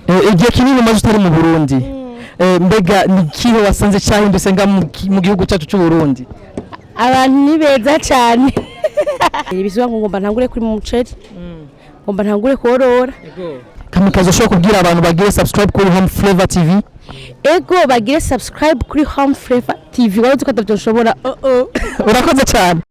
igihe kinini umaze utari mu Burundi mbega ni kihe wasanze cyahindutse nga mu gihugu cyacu cy'u Burundi? Abantu ni beza cyane. Ibisubizo ngo ngomba ntangure kuri mu muceri, ngomba ntangure korora. Kamikazi ushobora kubwira abantu bagire subscribe kuri Home Flavor TV? Ego bagire subscribe kuri Home Flavor TV wari uzi ko atavyoshobora. Urakoze cyane.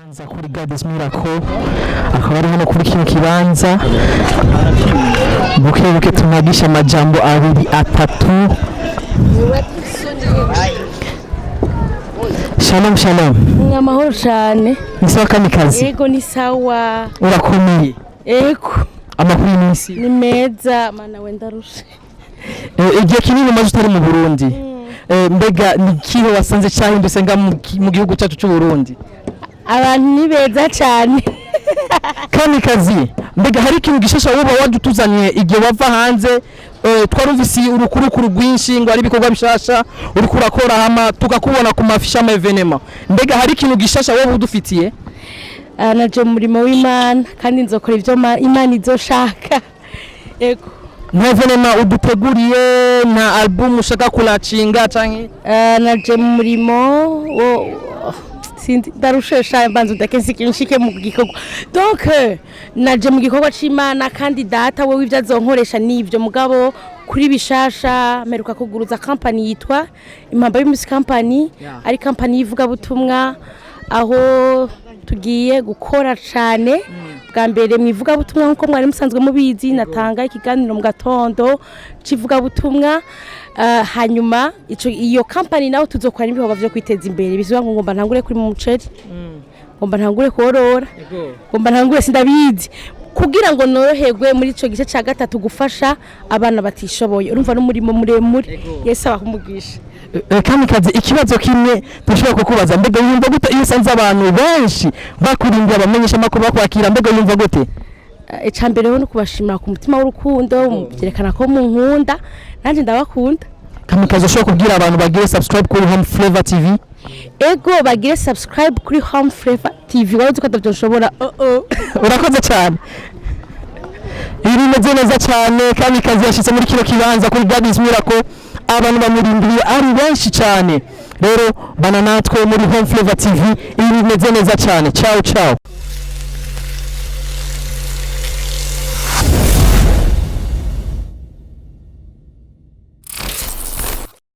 Anza kuri God's Miracle akaba ari hano kuri kino kibanza buke tunagisha amajambo abiri atatu. Shalom shalom. Amahoro cyane. Ni sawa Kamikazi? Yego ni sawa. Urakomeye? Ego. Amakuru y'imisi? Ni meza mana wenda rushe. Igihe kinini umaze utari mu Burundi mbega ni kihe wasanze cyahindutse nga mu gihugu cyacu cy'u Burundi? Abantu ni beza cyane. Kamikazi mbega hari ikintu gishasha woba wadutuzaniye igihe wava hanze twarumvise urukurukuru rwinshi ngo ari ibikorwa bishasha uri kurakora hama tukakubona ku mafisha ama evenement mbega hari ikintu gishasha woba udufitiye? Naje mu murimo w'Imana kandi nzokora ivyo Imana izoshaka. Ego. Nta evenement uduteguriye na album ushaka kulacinga canke? Naje mu murimo wo sindi darushesha mbanzo dakensi kinshike mu gikorwa. Donc naje mu gikorwa c'Imana kandi data wewe ivyo azonkoresha nivyo mugabo kuri bishasha meruka kuguruza company yitwa Impamba y'Umusi Company ari company yivuga butumwa aho tugiye gukora cyane bwa mbere mwivuga butumwa nko mwari musanzwe mubizi natanga ikiganiro mu gatondo civuga butumwa hanyuma iyo company naho tuzokora ibikorwa byo kwiteza imbere bizuba ngo ngomba ntangure kuri mu muceri ngomba ntangure korora ngomba ntangure sindabizi kugira ngo noroherwe muri ico gice ca gatatu gufasha abana batishoboye urumva n'umurimo muremure Yesu abakumugisha. Kamikazi ikibazo kimwe dushobora kukubaza mbega yumva gute iyo sanze abantu benshi bakurindiye abamenyesha makuru bakwakira mbega yumva gute? Icambere ho no kubashimira ku mutima w'urukundo byerekana ko mu nkunda nanje ndabakunda. Kamikazi ushobora kubwira abantu bagire subscribe kuri Home Flavor TV? Ego bagire subscribe kuri Home Flavor TV wari uzi ko atavyoshobora. Urakoze cyane. Irimeze neza cyane Kamikazi yashitse muri kino kibanza kuri God's Miracle abantu bamurindiriye ari benshi cyane rero bana natwe muri Home Flavor TV irimeze neza cyane. Ciao ciao.